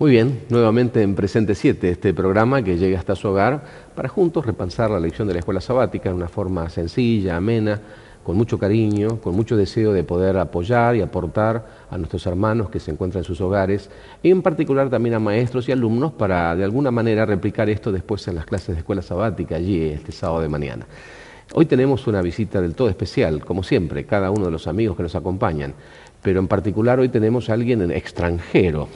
Muy bien, nuevamente en Presente 7, este programa que llega hasta su hogar para juntos repasar la lección de la escuela sabática de una forma sencilla, amena, con mucho cariño, con mucho deseo de poder apoyar y aportar a nuestros hermanos que se encuentran en sus hogares y en particular también a maestros y alumnos para de alguna manera replicar esto después en las clases de escuela sabática allí este sábado de mañana. Hoy tenemos una visita del todo especial, como siempre, cada uno de los amigos que nos acompañan, pero en particular hoy tenemos a alguien extranjero.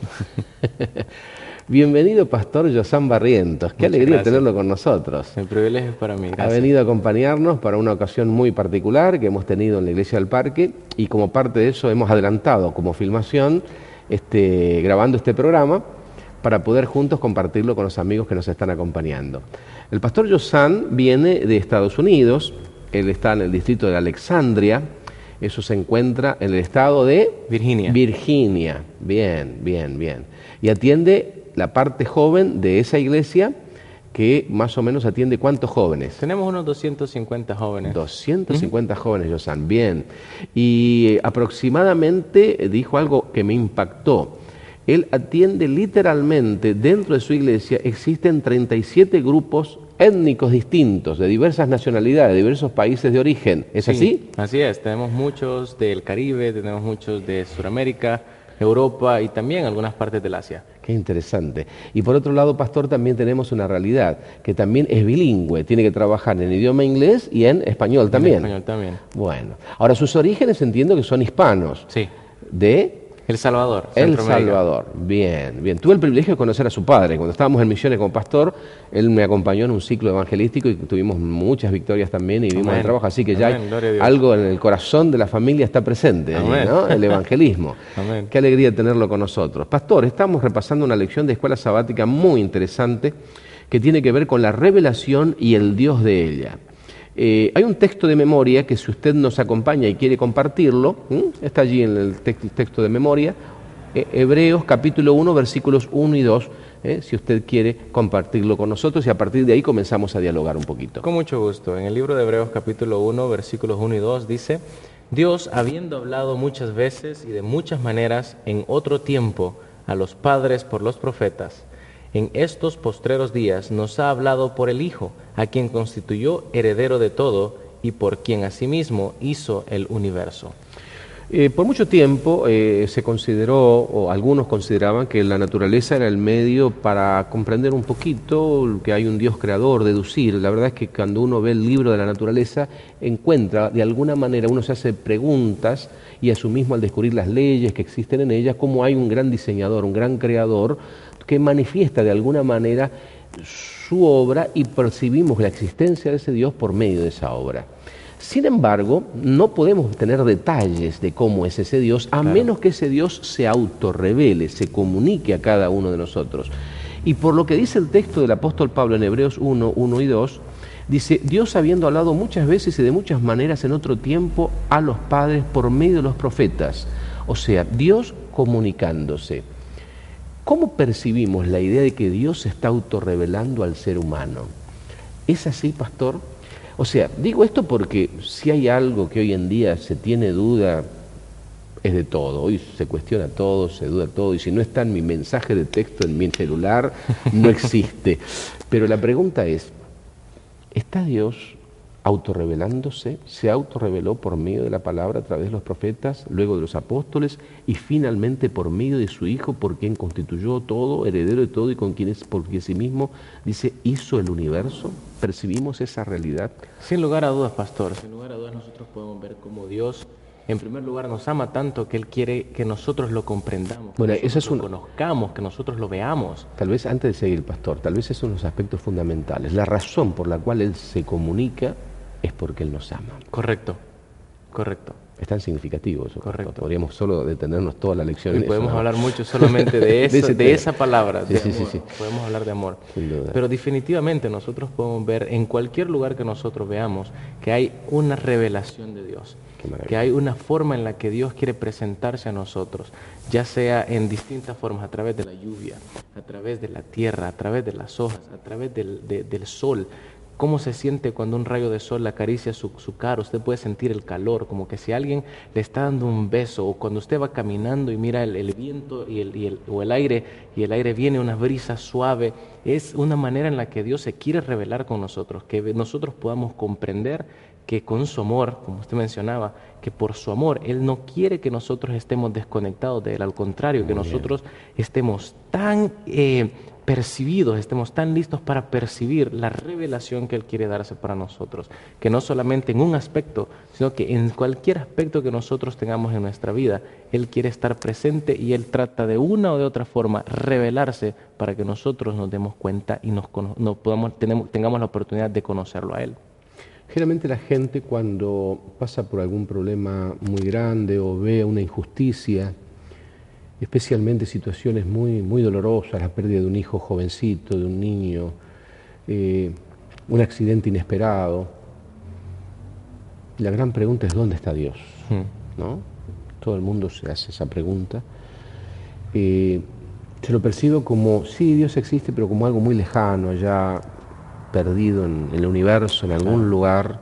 Bienvenido, Pastor Yosan Barrientos. Qué alegría tenerlo con nosotros. El privilegio es para mí. Gracias. Ha venido a acompañarnos para una ocasión muy particular que hemos tenido en la Iglesia del Parque y como parte de eso hemos adelantado como filmación grabando este programa para poder juntos compartirlo con los amigos que nos están acompañando. El Pastor Yosan viene de Estados Unidos, él está en el distrito de Alexandria, eso se encuentra en el estado de Virginia. Virginia, bien. Y atiende la parte joven de esa iglesia que más o menos atiende ¿cuántos jóvenes? Tenemos unos 250 jóvenes. 250 jóvenes, Yosan, bien. Y aproximadamente dijo algo que me impactó. Él atiende literalmente, dentro de su iglesia existen 37 grupos étnicos distintos, de diversas nacionalidades, de diversos países de origen. ¿Es así? Así es, tenemos muchos del Caribe, tenemos muchos de Sudamérica, Europa y también algunas partes del Asia. Qué interesante. Y por otro lado, Pastor, también tenemos una realidad, que también es bilingüe, tiene que trabajar en idioma inglés y en español también. En español también. Bueno, ahora sus orígenes entiendo que son hispanos. Sí. ¿De? El Salvador. El Salvador, bien. Tuve el privilegio de conocer a su padre. Cuando estábamos en misiones como pastor, él me acompañó en un ciclo evangelístico y tuvimos muchas victorias también y vimos el trabajo. Así que ya algo en el corazón de la familia está presente allí, ¿no? El evangelismo. Amén. Qué alegría tenerlo con nosotros. Pastor, estamos repasando una lección de escuela sabática muy interesante que tiene que ver con la revelación y el Dios de ella. Hay un texto de memoria que si usted nos acompaña y quiere compartirlo, está allí en el texto de memoria, Hebreos capítulo 1, versículos 1 y 2, si usted quiere compartirlo con nosotros y a partir de ahí comenzamos a dialogar un poquito. Con mucho gusto. En el libro de Hebreos capítulo 1, versículos 1 y 2 dice: Dios, habiendo hablado muchas veces y de muchas maneras en otro tiempo a los padres por los profetas, en estos postreros días nos ha hablado por el Hijo, a quien constituyó heredero de todo y por quien asimismo hizo el universo. Por mucho tiempo se consideró, o algunos consideraban, que la naturaleza era el medio para comprender un poquito que hay un Dios creador, deducir. La verdad es que cuando uno ve el libro de la naturaleza, encuentra, de alguna manera, uno se hace preguntas y a su mismo al descubrir las leyes que existen en ellas, cómo hay un gran diseñador, un gran creador, que manifiesta de alguna manera su obra y percibimos la existencia de ese Dios por medio de esa obra. Sin embargo, no podemos tener detalles de cómo es ese Dios, a menos que ese Dios se autorrevele, se comunique a cada uno de nosotros. Y por lo que dice el texto del apóstol Pablo en Hebreos 1, 1 y 2, dice: Dios habiendo hablado muchas veces y de muchas maneras en otro tiempo a los padres por medio de los profetas. O sea, Dios comunicándose. ¿Cómo percibimos la idea de que Dios se está autorrevelando al ser humano? ¿Es así, pastor? O sea, digo esto porque si hay algo que hoy en día se tiene duda, es de todo. Hoy se cuestiona todo, se duda todo, y si no está en mi mensaje de texto en mi celular, no existe. Pero la pregunta es, ¿está Dios autorrevelándose? ¿Se autorreveló por medio de la palabra a través de los profetas, luego de los apóstoles y finalmente por medio de su Hijo, por quien constituyó todo, heredero de todo y con quien es, porque sí mismo, dice, hizo el universo? ¿Percibimos esa realidad? Sin lugar a dudas, pastor, sin lugar a dudas nosotros podemos ver cómo Dios, en primer lugar, nos ama tanto que Él quiere que nosotros lo comprendamos, bueno, que nosotros lo conozcamos, que nosotros lo veamos. Tal vez, antes de seguir, pastor, tal vez es uno de los aspectos fundamentales. La razón por la cual Él se comunica es porque Él nos ama. Correcto. Es tan significativo eso. Correcto. Podríamos solo detenernos toda la lección y en eso. Podemos hablar mucho solamente de eso, de esa palabra, de amor. Sí. Podemos hablar de amor. Sin duda. Pero definitivamente nosotros podemos ver en cualquier lugar que nosotros veamos que hay una revelación de Dios. Que hay una forma en la que Dios quiere presentarse a nosotros, ya sea en distintas formas, a través de la lluvia, a través de la tierra, a través de las hojas, a través del sol. cómo se siente cuando un rayo de sol le acaricia su cara. Usted puede sentir el calor, como que si alguien le está dando un beso, o cuando usted va caminando y mira el viento o el aire, y el aire viene una brisa suave. Es una manera en la que Dios se quiere revelar con nosotros, que nosotros podamos comprender que con su amor, como usted mencionaba, que por su amor Él no quiere que nosotros estemos desconectados de Él, al contrario, que nosotros estemos tan percibidos, estemos tan listos para percibir la revelación que Él quiere darse para nosotros, que no solamente en un aspecto, sino que en cualquier aspecto que nosotros tengamos en nuestra vida, Él quiere estar presente y Él trata de una o de otra forma revelarse para que nosotros nos demos cuenta y tengamos la oportunidad de conocerlo a Él. Generalmente la gente cuando pasa por algún problema muy grande o ve una injusticia, especialmente situaciones muy dolorosas, la pérdida de un hijo jovencito, de un niño, un accidente inesperado, la gran pregunta es ¿dónde está Dios? ¿No? Todo el mundo se hace esa pregunta. Se lo percibo como, sí, Dios existe, pero como algo muy lejano, allá perdido en el universo, en algún lugar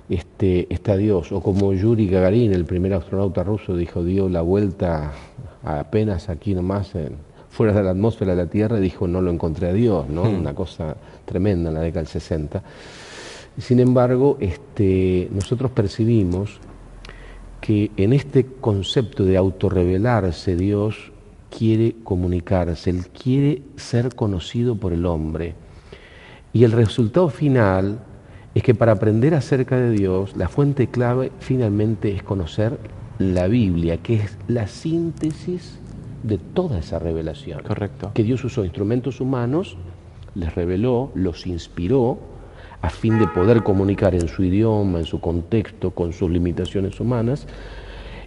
está Dios. O como Yuri Gagarin, el primer astronauta ruso, dio la vuelta apenas aquí nomás, fuera de la atmósfera de la Tierra, y dijo, no lo encontré a Dios, ¿no? Una cosa tremenda en la década del 60. Sin embargo, nosotros percibimos que en este concepto de autorrevelarse, Dios quiere comunicarse, Él quiere ser conocido por el hombre. Y el resultado final es que para aprender acerca de Dios, la fuente clave finalmente es conocer la Biblia, que es la síntesis de toda esa revelación. Correcto. Que Dios usó instrumentos humanos, les reveló, los inspiró, a fin de poder comunicar en su idioma, en su contexto, con sus limitaciones humanas,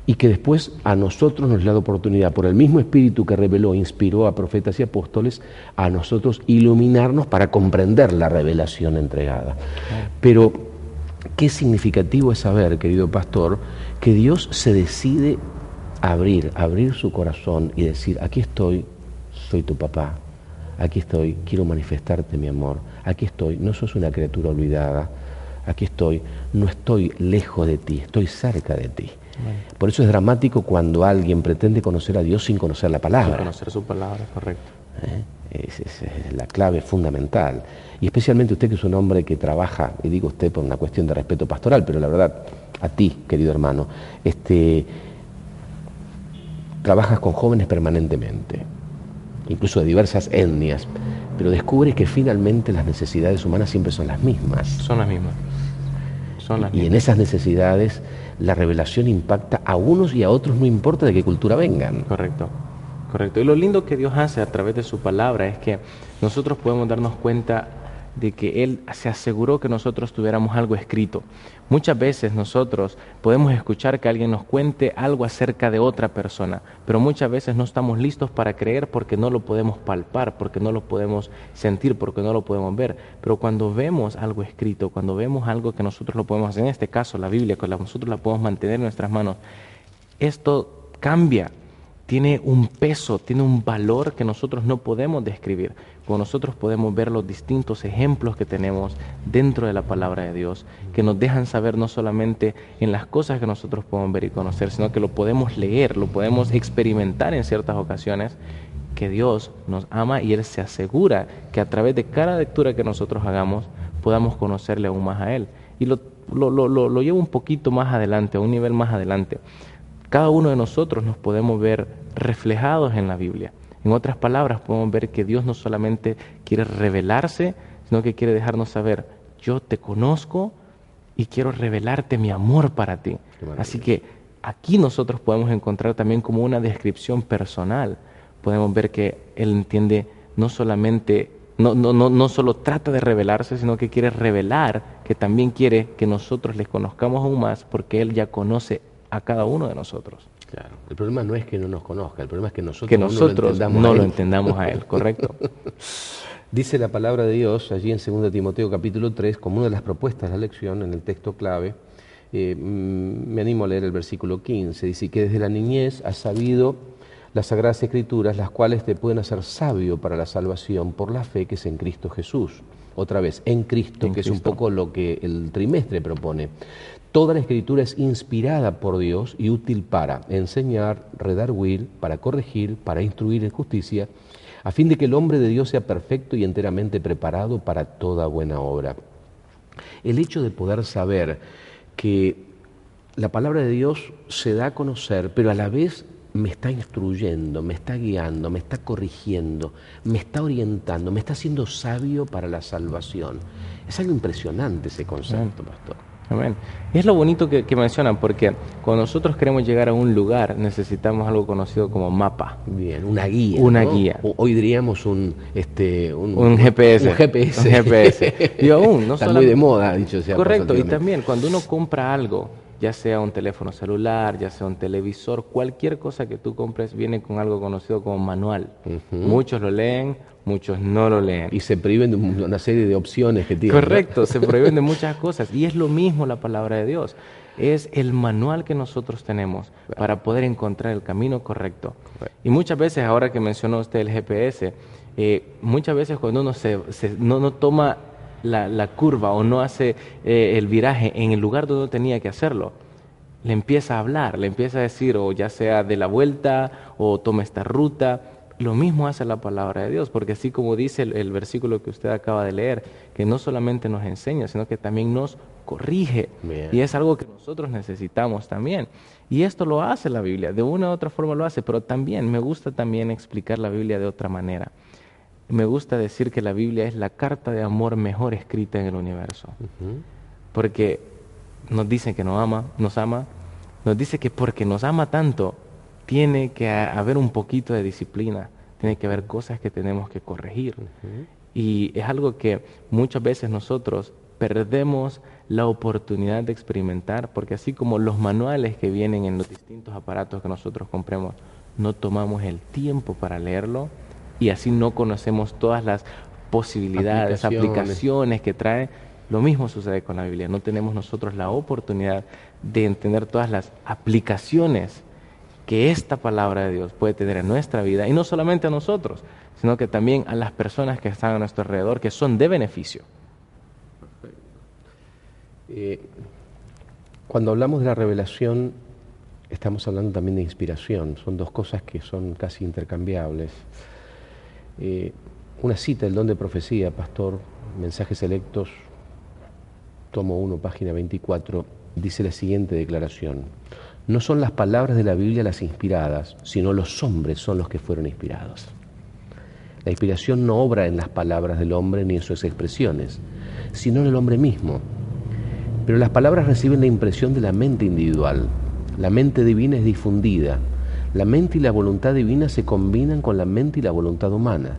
y que después a nosotros nos da la oportunidad, por el mismo Espíritu que reveló, inspiró a profetas y apóstoles, a nosotros iluminarnos para comprender la revelación entregada. Pero qué significativo es saber, querido pastor, que Dios se decide abrir su corazón y decir, aquí estoy, soy tu papá, aquí estoy, quiero manifestarte mi amor, aquí estoy, no sos una criatura olvidada, aquí estoy, no estoy lejos de ti, estoy cerca de ti. Por eso es dramático cuando alguien pretende conocer a Dios sin conocer la palabra. Sin conocer su palabra, correcto. Esa es la clave fundamental. Y especialmente usted, que es un hombre que trabaja, y digo usted por una cuestión de respeto pastoral, pero la verdad, a ti, querido hermano, trabajas con jóvenes permanentemente, incluso de diversas etnias, pero descubres que finalmente las necesidades humanas siempre son las mismas. Son las mismas. Y en esas necesidades la revelación impacta a unos y a otros, no importa de qué cultura vengan. Correcto, correcto. Y lo lindo que Dios hace a través de su palabra es que nosotros podemos darnos cuenta de que Él se aseguró que nosotros tuviéramos algo escrito. Muchas veces nosotros podemos escuchar que alguien nos cuente algo acerca de otra persona, pero muchas veces no estamos listos para creer porque no lo podemos palpar, porque no lo podemos sentir, porque no lo podemos ver. Pero cuando vemos algo escrito, cuando vemos algo que nosotros lo podemos hacer, en este caso la Biblia, que nosotros la podemos mantener en nuestras manos, esto cambia. Tiene un peso, tiene un valor que nosotros no podemos describir. Cuando nosotros podemos ver los distintos ejemplos que tenemos dentro de la palabra de Dios, que nos dejan saber no solamente en las cosas que nosotros podemos ver y conocer, sino que lo podemos leer, lo podemos experimentar en ciertas ocasiones, que Dios nos ama y Él se asegura que a través de cada lectura que nosotros hagamos podamos conocerle aún más a Él. Y lo llevo un poquito más adelante, a un nivel más adelante. Cada uno de nosotros nos podemos ver reflejados en la Biblia. En otras palabras, podemos ver que Dios no solamente quiere revelarse, sino que quiere dejarnos saber, yo te conozco y quiero revelarte mi amor para ti. Así que aquí nosotros podemos encontrar también como una descripción personal. Podemos ver que Él entiende no solamente, no solo trata de revelarse, sino que quiere revelar, que también quiere que nosotros les conozcamos aún más, porque Él ya conoce a cada uno de nosotros. Claro. El problema no es que no nos conozca, el problema es que nosotros no lo entendamos a Él, ¿correcto? Dice la palabra de Dios allí en 2 Timoteo capítulo 3, como una de las propuestas de la lección, en el texto clave, me animo a leer el versículo 15, dice que desde la niñez has sabido las Sagradas Escrituras, las cuales te pueden hacer sabio para la salvación por la fe que es en Cristo Jesús. Otra vez, en Cristo, que es un poco lo que el trimestre propone. Toda la Escritura es inspirada por Dios y útil para enseñar, redarguir, para corregir, para instruir en justicia, a fin de que el hombre de Dios sea perfecto y enteramente preparado para toda buena obra. El hecho de poder saber que la palabra de Dios se da a conocer, pero a la vez me está instruyendo, me está guiando, me está corrigiendo, me está orientando, me está haciendo sabio para la salvación. Es algo impresionante ese concepto, pastor. Amén. Y es lo bonito que mencionan, porque cuando nosotros queremos llegar a un lugar, necesitamos algo conocido como mapa. Bien, una guía. Una ¿no? guía. Hoy diríamos un GPS. Un GPS. Un GPS. Y aún, no está muy de moda, dicho sea. Correcto, y también cuando uno compra algo, ya sea un teléfono celular, ya sea un televisor, cualquier cosa que tú compres viene con algo conocido como manual. Muchos lo leen, muchos no lo leen. Y se prohíben de una serie de opciones que tienen. Correcto, ¿no? Se prohíben de muchas cosas. Y es lo mismo la palabra de Dios. Es el manual que nosotros tenemos para poder encontrar el camino correcto. Y muchas veces, ahora que mencionó usted el GPS, muchas veces cuando uno no toma la curva o no hace el viraje en el lugar donde tenía que hacerlo, le empieza a hablar, le empieza a decir, o ya sea de la vuelta o toma esta ruta. Lo mismo hace la palabra de Dios, porque así como dice el versículo que usted acaba de leer, que no solamente nos enseña, sino que también nos corrige. Bien. Y es algo que nosotros necesitamos también. Y esto lo hace la Biblia, de una u otra forma lo hace, pero también me gusta también explicar la Biblia de otra manera. Me gusta decir que la Biblia es la carta de amor mejor escrita en el universo. Porque nos dice que nos ama, nos dice que porque nos ama tanto, tiene que haber un poquito de disciplina, tiene que haber cosas que tenemos que corregir. Y es algo que muchas veces nosotros perdemos la oportunidad de experimentar, porque así como los manuales que vienen en los distintos aparatos que nosotros compremos, no tomamos el tiempo para leerlo, y así no conocemos todas las posibilidades, aplicaciones que trae. Lo mismo sucede con la Biblia. No tenemos nosotros la oportunidad de entender todas las aplicaciones que esta palabra de Dios puede tener en nuestra vida, y no solamente a nosotros, sino que también a las personas que están a nuestro alrededor, que son de beneficio. Cuando hablamos de la revelación, estamos hablando también de inspiración. Son dos cosas que son casi intercambiables. Una cita, el don de profecía, pastor, Mensajes Selectos, tomo 1, página 24, dice la siguiente declaración: no son las palabras de la Biblia las inspiradas, sino los hombres son los que fueron inspirados. La inspiración no obra en las palabras del hombre ni en sus expresiones, sino en el hombre mismo. Pero las palabras reciben la impresión de la mente individual. La mente divina es difundida. La mente y la voluntad divina se combinan con la mente y la voluntad humana.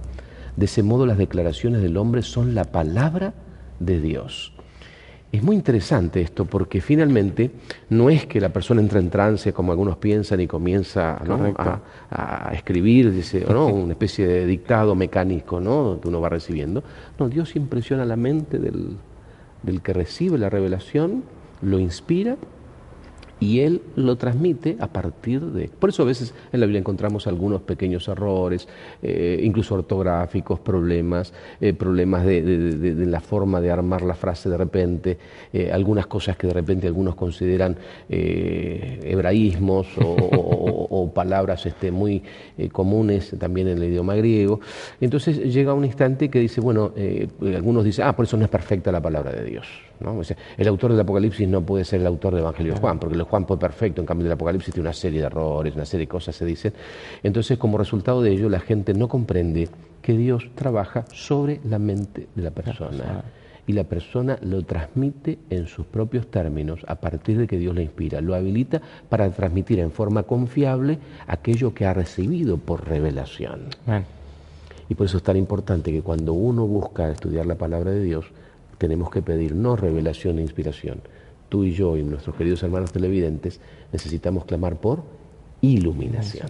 De ese modo, las declaraciones del hombre son la palabra de Dios. Es muy interesante esto, porque finalmente no es que la persona entra en trance, como algunos piensan, y comienza, ¿no?, a escribir, dice, ¿no?, una especie de dictado mecánico, ¿no?, que uno va recibiendo. No, Dios impresiona la mente del que recibe la revelación, lo inspira, y Él lo transmite a partir de... Por eso a veces en la Biblia encontramos algunos pequeños errores, incluso ortográficos, problemas de la forma de armar la frase de repente, algunas cosas que de repente algunos consideran hebraísmos o palabras muy comunes también en el idioma griego. Entonces llega un instante que dice, bueno, algunos dicen, por eso no es perfecta la palabra de Dios, ¿no? O sea, el autor del Apocalipsis no puede ser el autor del Evangelio de Juan, porque el Juan fue perfecto, en cambio del Apocalipsis tiene una serie de errores, una serie de cosas se dicen. Entonces, como resultado de ello, la gente no comprende que Dios trabaja sobre la mente de la persona, y la persona lo transmite en sus propios términos a partir de que Dios le inspira, lo habilita para transmitir en forma confiable aquello que ha recibido por revelación. Y por eso es tan importante que cuando uno busca estudiar la palabra de Dios, tenemos que pedir no revelación e inspiración. Tú y yo y nuestros queridos hermanos televidentes necesitamos clamar por iluminación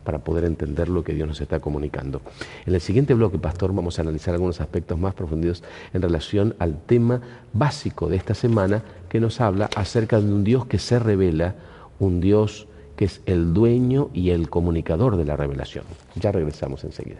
para poder entender lo que Dios nos está comunicando. En el siguiente bloque, pastor, vamos a analizar algunos aspectos más profundos en relación al tema básico de esta semana, que nos habla acerca de un Dios que se revela, un Dios que es el dueño y el comunicador de la revelación. Ya regresamos enseguida.